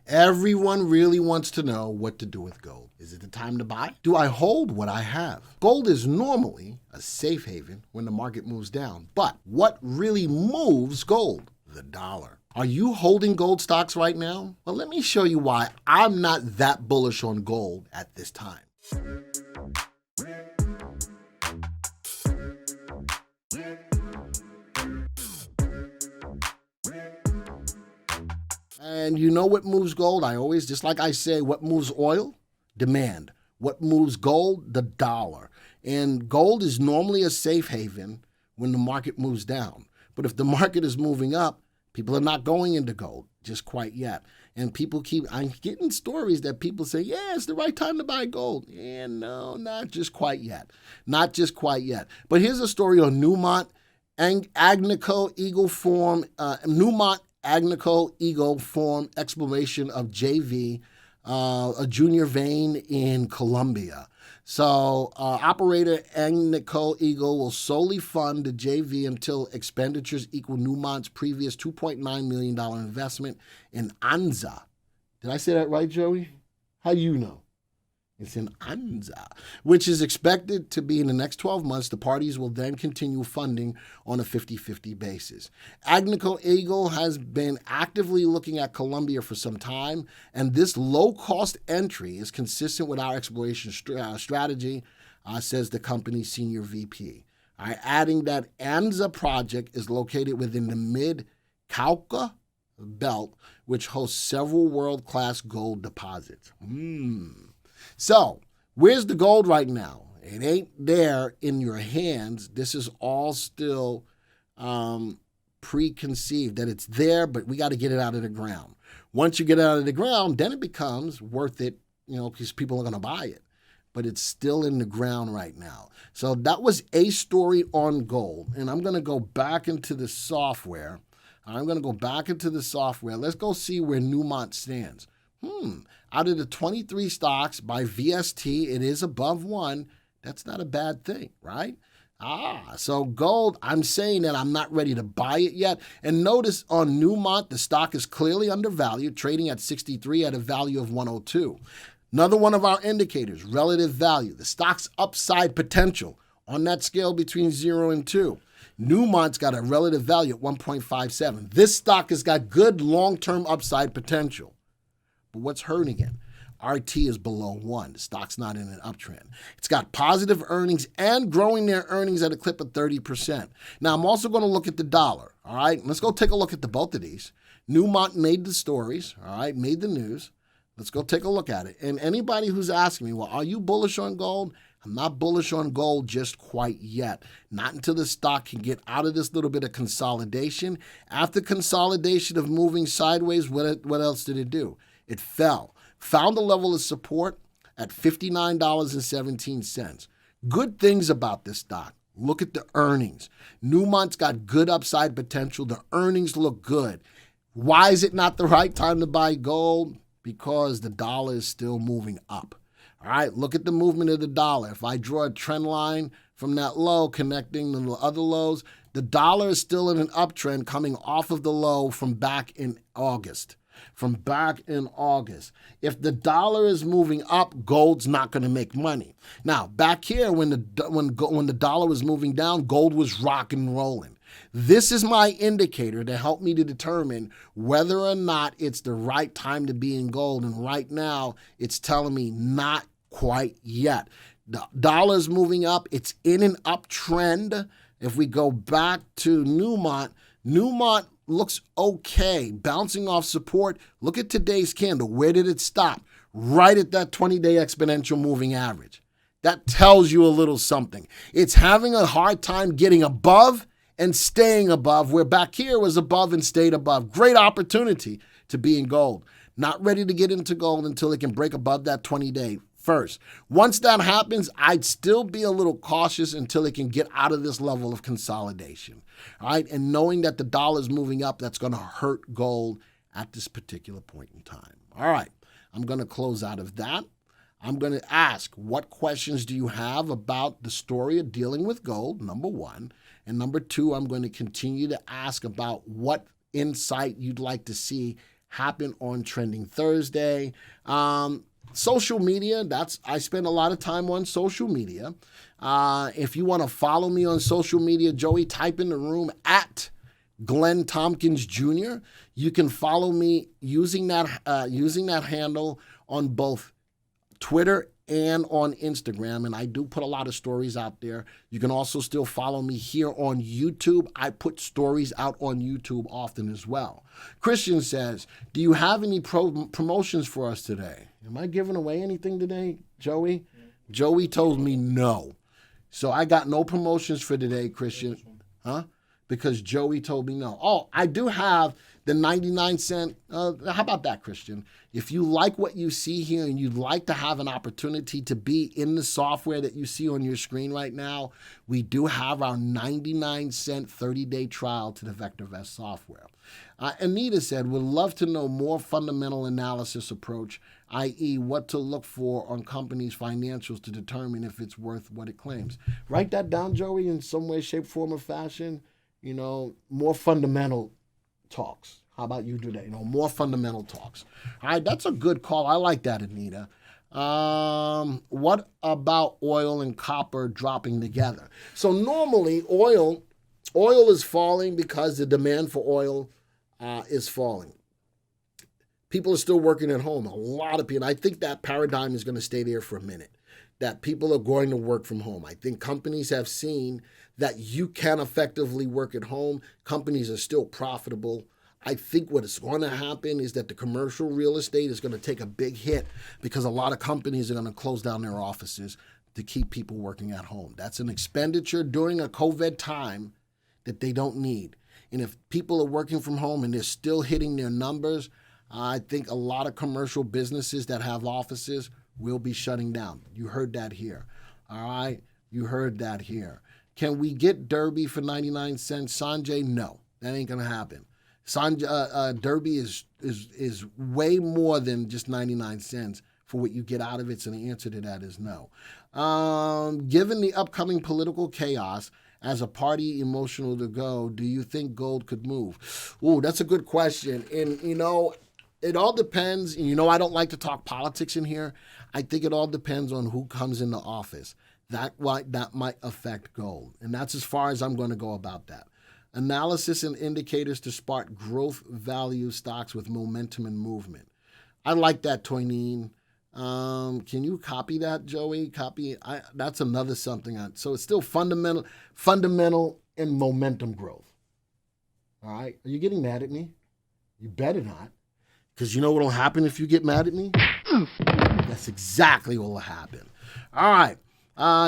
Everyone really wants to know what to do with gold. Is it the time to buy? Do I hold what I have? Gold is normally a safe haven when the market moves down. But what really moves gold? The dollar. Are you holding gold stocks right now? Well, let me show you why I'm not that bullish on gold at this time. And you know what moves gold? Just like I say, what moves oil? Demand. What moves gold? The dollar. And gold is normally a safe haven when the market moves down. But if the market is moving up, people are not going into gold just quite yet. And I'm getting stories that people say, yeah, it's the right time to buy gold. And no, not just quite yet. Not just quite yet. But here's a story on Newmont Agnico Eagle form, Newmont Agnico Eagle form exploration of JV, a junior vein in Colombia. So operator Agnico Eagle will solely fund the JV until expenditures equal Newmont's previous $2.9 million investment in Anza. Did I say that right, Joey? How do you know? It's in Anza, which is expected to be in the next 12 months. The parties will then continue funding on a 50-50 basis. Agnico Eagle has been actively looking at Colombia for some time, and this low-cost entry is consistent with our exploration strategy, says the company's senior VP. Adding that Anza project is located within the Mid-Cauca belt, which hosts several world-class gold deposits. So, where's the gold right now? It ain't there in your hands. This is all still preconceived that it's there, but we got to get it out of the ground. Once you get it out of the ground, then it becomes worth it, because people are going to buy it. But it's still in the ground right now. So that was a story on gold. And I'm going to go back into the software. Let's go see where Newmont stands. Out of the 23 stocks by VST, it is above 1. That's not a bad thing, right? So gold, I'm saying that I'm not ready to buy it yet. And notice on Newmont, the stock is clearly undervalued, trading at 63 at a value of 102. Another one of our indicators, relative value, the stock's upside potential on that scale between 0 and 2. Newmont's got a relative value at 1.57. This stock has got good long-term upside potential. But what's hurting it? RT is below 1. The stock's not in an uptrend. It's got positive earnings and growing their earnings at a clip of 30%. Now, I'm also going to look at the dollar, all right? Let's go take a look at both of these. Newmont made the stories, all right, made the news. Let's go take a look at it. And anybody who's asking me, well, are you bullish on gold? I'm not bullish on gold just quite yet. Not until the stock can get out of this little bit of consolidation. After consolidation of moving sideways, what else did it do? It fell. Found a level of support at $59.17. Good things about this stock. Look at the earnings. Newmont's got good upside potential. The earnings look good. Why is it not the right time to buy gold? Because the dollar is still moving up. All right, look at the movement of the dollar. If I draw a trend line from that low connecting the other lows, the dollar is still in an uptrend coming off of the low from back in August. If the dollar is moving up, gold's not going to make money. Now, back here, when the dollar was moving down, gold was rock and rolling. This is my indicator to help me to determine whether or not it's the right time to be in gold. And right now, it's telling me not quite yet. The dollar is moving up. It's in an uptrend. If we go back to Newmont looks okay, bouncing off support. Look at today's candle. Where did it stop? Right at that 20-day exponential moving average. That tells you a little something. It's having a hard time getting above and staying above, where back here was above and stayed above. Great opportunity to be in gold. Not ready to get into gold until it can break above that 20-day first. Once that happens, I'd still be a little cautious until it can get out of this level of consolidation. All right, and knowing that the dollar is moving up, that's going to hurt gold at this particular point in time. All right, I'm going to close out of that. I'm going to ask, what questions do you have about the story of dealing with gold, number one. And number two, I'm going to continue to ask about what insight you'd like to see, happen on Trending Thursday. Social media, I spend a lot of time on social media. If you want to follow me on social media, Joey, type in the room at Glenn Tompkins Jr. You can follow me using that handle on both Twitter and on Instagram, and I do put a lot of stories out there. You can also still follow me here on YouTube. I put stories out on YouTube often as well. Christian says, do you have any promotions for us today? Am I giving away anything today, Joey? Joey told me no. So I got no promotions for today, Christian. Huh? Because Joey told me no. Oh, I do have the 99-cent. How about that, Christian? If you like what you see here and you'd like to have an opportunity to be in the software that you see on your screen right now, we do have our 99-cent 30-day trial to the VectorVest software. Anita said, would love to know more fundamental analysis approach, i.e. what to look for on companies' financials to determine if it's worth what it claims. Write that down, Joey, in some way, shape, form, or fashion. More fundamental talks. How about you today? More fundamental talks. All right, that's a good call. I like that, Anita. What about oil and copper dropping together? So normally oil is falling because the demand for oil is falling. People are still working at home. A lot of people. I think that paradigm is going to stay there for a minute, that people are going to work from home. I think companies have seen that you can effectively work at home. Companies are still profitable. I think what is going to happen is that the commercial real estate is going to take a big hit because a lot of companies are going to close down their offices to keep people working at home. That's an expenditure during a COVID time that they don't need. And if people are working from home and they're still hitting their numbers, I think a lot of commercial businesses that have offices will be shutting down. You heard that here. All right? You heard that here. Can we get Derby for 99 cents? Sanjay, no. That ain't going to happen. Derby is way more than just 99 cents for what you get out of it, so the answer to that is no. Given the upcoming political chaos, as a party emotional to go, do you think gold could move? Ooh, that's a good question. And, it all depends. I don't like to talk politics in here. I think it all depends on who comes into office. That might affect gold. And that's as far as I'm going to go about that. Analysis and indicators to spark growth value stocks with momentum and movement. I like that, Toyneen. Can you copy that, Joey? That's another something. So it's still fundamental and momentum growth. All right. Are you getting mad at me? You better not. Because you know what will happen if you get mad at me? That's exactly what will happen. All right.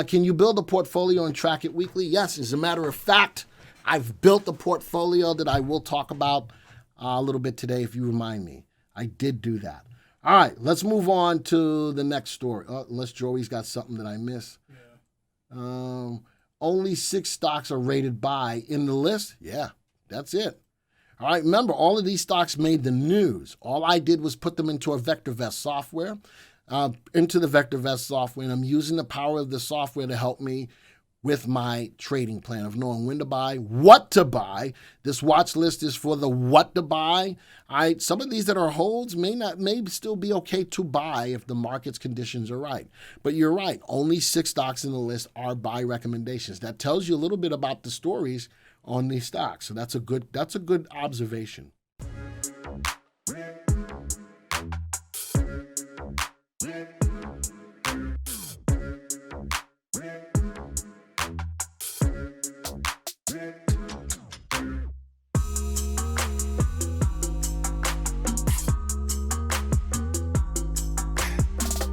Can you build a portfolio and track it weekly? Yes. As a matter of fact, I've built a portfolio that I will talk about a little bit today if you remind me. I did do that. All right, let's move on to the next story. Unless Joey's got something that I miss. Yeah. Only 6 stocks are rated buy in the list. Yeah, that's it. All right, remember, all of these stocks made the news. All I did was put them into a VectorVest software, and I'm using the power of the software to help me with my trading plan of knowing when to buy, what to buy. This watch list is for the what to buy. Some of these that are holds may still be okay to buy if the market's conditions are right. But you're right, only 6 stocks in the list are buy recommendations. That tells you a little bit about the stories on these stocks. So that's a good observation.